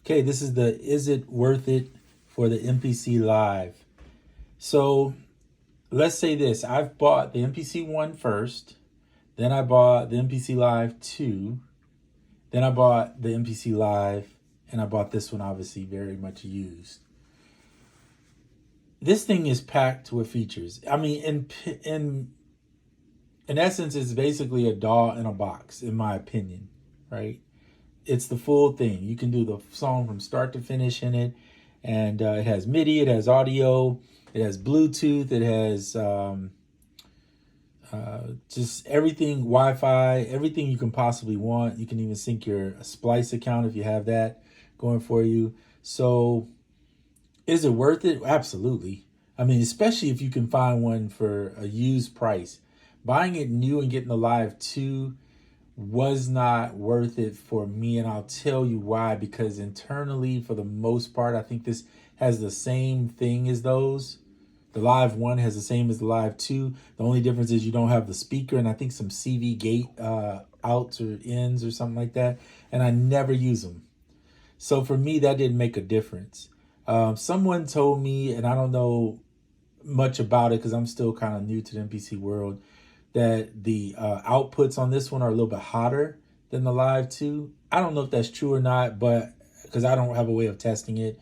Okay, this is the Is It Worth It for the MPC Live. So let's say this. I've bought the MPC 1 first, then I bought the MPC Live 2, then I bought the MPC Live, and I bought this one obviously very much used. This thing is packed with features. I mean, in essence, it's basically a DAW in a box, in my opinion, right? It's the full thing. You can do the song from start to finish in it. And it has MIDI, it has audio, it has Bluetooth, it has just everything, Wi-Fi, everything you can possibly want. You can even sync your Splice account if you have that going for you. So is it worth it? Absolutely. I mean, especially if you can find one for a used price. Buying it new and getting the Live 2 was not worth it for me, and I'll tell you why. Because internally, for the most part, I think this has the same thing as those. The Live 1 has the same as the Live 2. The only difference is you don't have the speaker and I think some CV gate outs or ins or something like that, and I never use them. So for me, that didn't make a difference. Someone told me, and I don't know much about it because I'm still kind of new to the MPC world, that the outputs on this one are a little bit hotter than the Live 2. I don't know if that's true or not, but because I don't have a way of testing it,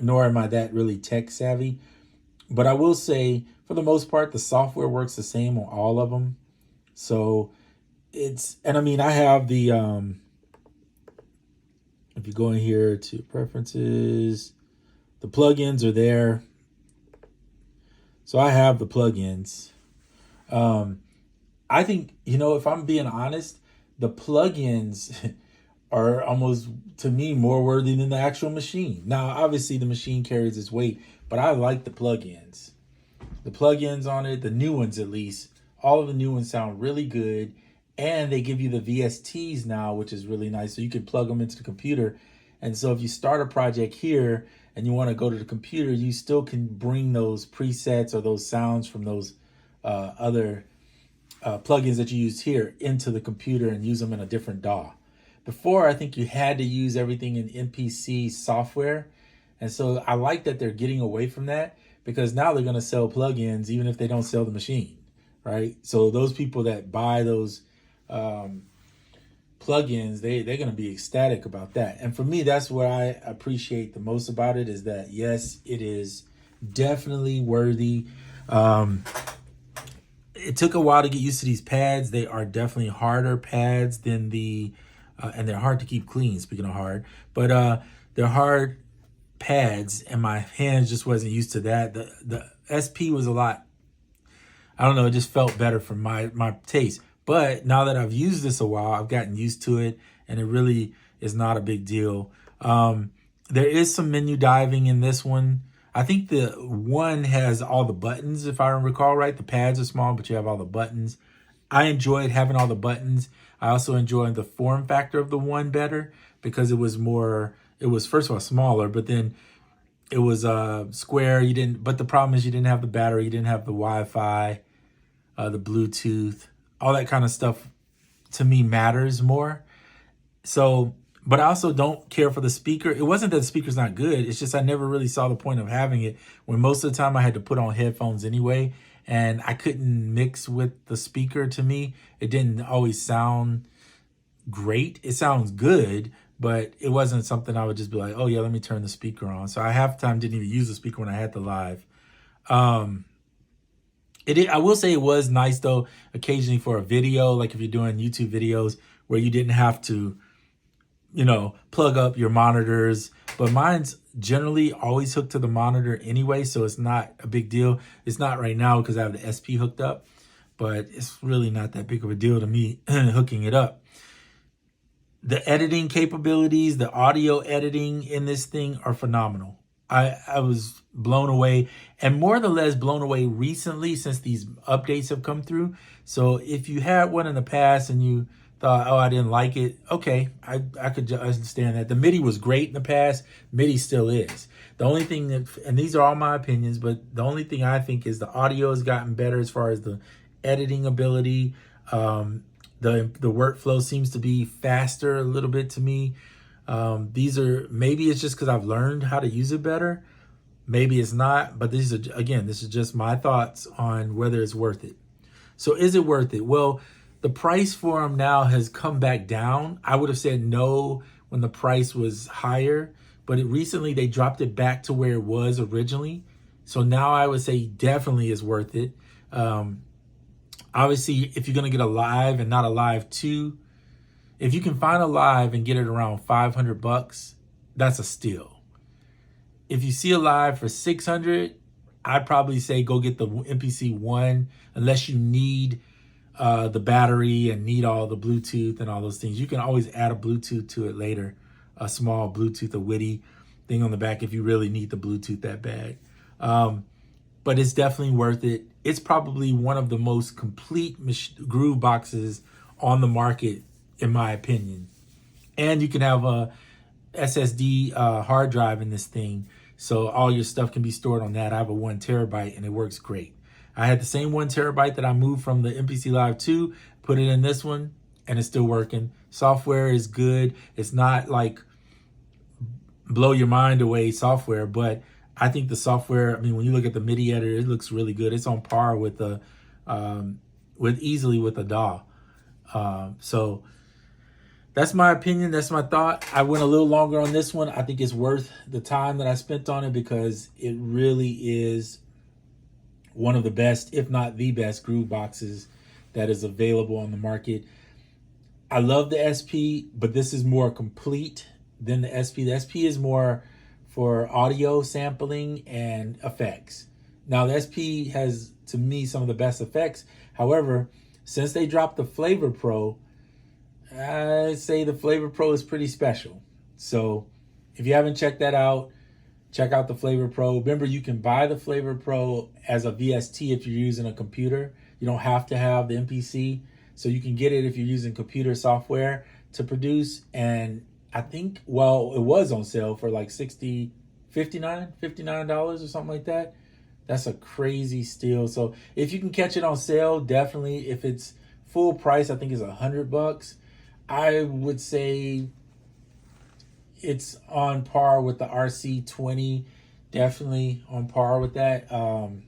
nor am I that really tech savvy. But I will say, for the most part, the software works the same on all of them. So it's, and I mean, I have the, if you go in here to preferences, the plugins are there. So I have the plugins. I think, if I'm being honest, the plugins are almost, to me, more worthy than the actual machine. Now, obviously, the machine carries its weight, but I like the plugins. The plugins on it, the new ones at least, all of the new ones sound really good. And they give you the VSTs now, which is really nice. So you can plug them into the computer. And so if you start a project here and you want to go to the computer, you still can bring those presets or those sounds from those other plugins that you use here into the computer and use them in a different DAW. Before, I think you had to use everything in MPC software. And so I like that they're getting away from that, because now they're going to sell plugins even if they don't sell the machine, right? So those people that buy those plugins, they're going to be ecstatic about that. And for me, that's what I appreciate the most about it, is that, yes, it is definitely worthy. It took a while to get used to these pads. They are definitely harder pads than the, and they're hard to keep clean, speaking of hard, but they're hard pads, and my hands just wasn't used to that. The SP was a lot, I don't know, it just felt better for my taste. But now that I've used this a while, I've gotten used to it, and it really is not a big deal. There is some menu diving in this one. I think the one has all the buttons, if I recall right. The pads are small, but you have all the buttons. I enjoyed having all the buttons. I also enjoyed the form factor of the one better, because it was first of all smaller, but then it was square. But the problem is you didn't have the battery, you didn't have the Wi-Fi, the Bluetooth, all that kind of stuff to me matters more. So, but I also don't care for the speaker. It wasn't that the speaker's not good. It's just I never really saw the point of having it, when most of the time I had to put on headphones anyway, and I couldn't mix with the speaker. To me, it didn't always sound great. It sounds good, but it wasn't something I would just be like, oh yeah, let me turn the speaker on. So I half the time didn't even use the speaker when I had the Live. I will say it was nice though, occasionally for a video, like if you're doing YouTube videos where you didn't have to, plug up your monitors. But mine's generally always hooked to the monitor anyway, so it's not a big deal. It's not right now because I have the SP hooked up, but it's really not that big of a deal to me hooking it up. The editing capabilities, the audio editing in this thing are phenomenal. I was blown away, and more or less blown away recently since these updates have come through. So if you had one in the past and you thought, oh, I didn't like it, okay, I could understand that. The MIDI was great in the past. MIDI still is. The only thing that, and these are all my opinions, but the only thing I think is the audio has gotten better as far as the editing ability. The workflow seems to be faster a little bit to me. These are, maybe it's just because I've learned how to use it better. Maybe it's not, but this is just my thoughts on whether it's worth it. So is it worth it? Well, the price for them now has come back down. I would have said no when the price was higher, but recently they dropped it back to where it was originally. So now I would say definitely is worth it. Obviously, if you're going to get a Live and not a Live 2, if you can find a Live and get it around $500, that's a steal. If you see a Live for $600, I'd probably say go get the MPC 1, unless you need the battery and need all the Bluetooth and all those things. You can always add a Bluetooth to it later, a small Bluetooth, a WIDI thing on the back if you really need the Bluetooth that bad. But it's definitely worth it. It's probably one of the most complete groove boxes on the market, in my opinion. And you can have a SSD hard drive in this thing, so all your stuff can be stored on that. I have a 1 terabyte and it works great. I had the same 1 terabyte that I moved from the MPC Live 2, put it in this one, and it's still working. Software is good. It's not like blow your mind away software, but I think the software, I mean, when you look at the MIDI editor, it looks really good. It's on par with the easily with a DAW. So that's my opinion. That's my thought. I went a little longer on this one. I think it's worth the time that I spent on it because it really is one of the best, if not the best, groove boxes that is available on the market. I love the SP, but this is more complete than the SP. The SP is more for audio sampling and effects. Now, the SP has, to me, some of the best effects. However, since they dropped the Flavor Pro, I'd say the Flavor Pro is pretty special. So if you haven't checked that out, check out the Flavor Pro. Remember, you can buy the Flavor Pro as a VST if you're using a computer. You don't have to have the MPC. So you can get it if you're using computer software to produce. And I think, well, it was on sale for like $59 or something like that. That's a crazy steal. So if you can catch it on sale, definitely. If it's full price, I think it's $100. I would say it's on par with the RC20, definitely on par with that. And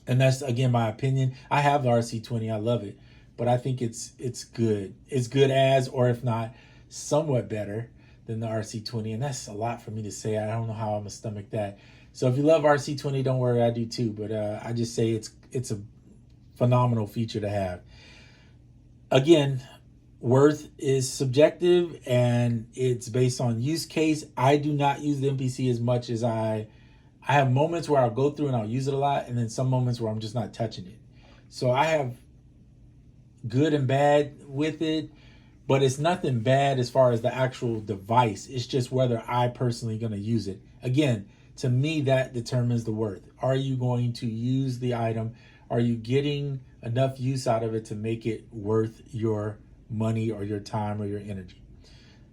that's, again, my opinion. I have the RC20. I love it. But I think it's good. It's good as, or if not, somewhat better than the RC20. And that's a lot for me to say. I don't know how I'm going to stomach that. So if you love RC20, don't worry, I do too. But I just say it's a phenomenal feature to have. Again, worth is subjective and it's based on use case. I do not use the MPC as much as I have moments where I'll go through and I'll use it a lot, and then some moments where I'm just not touching it. So I have good and bad with it, but it's nothing bad as far as the actual device. It's just whether I personally going to use it. Again, to me, that determines the worth. Are you going to use the item? Are you getting enough use out of it to make it worth your money or your time or your energy?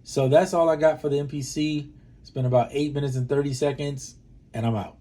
So that's all I got for the MPC. It's been about 8 minutes and 30 seconds, and I'm out.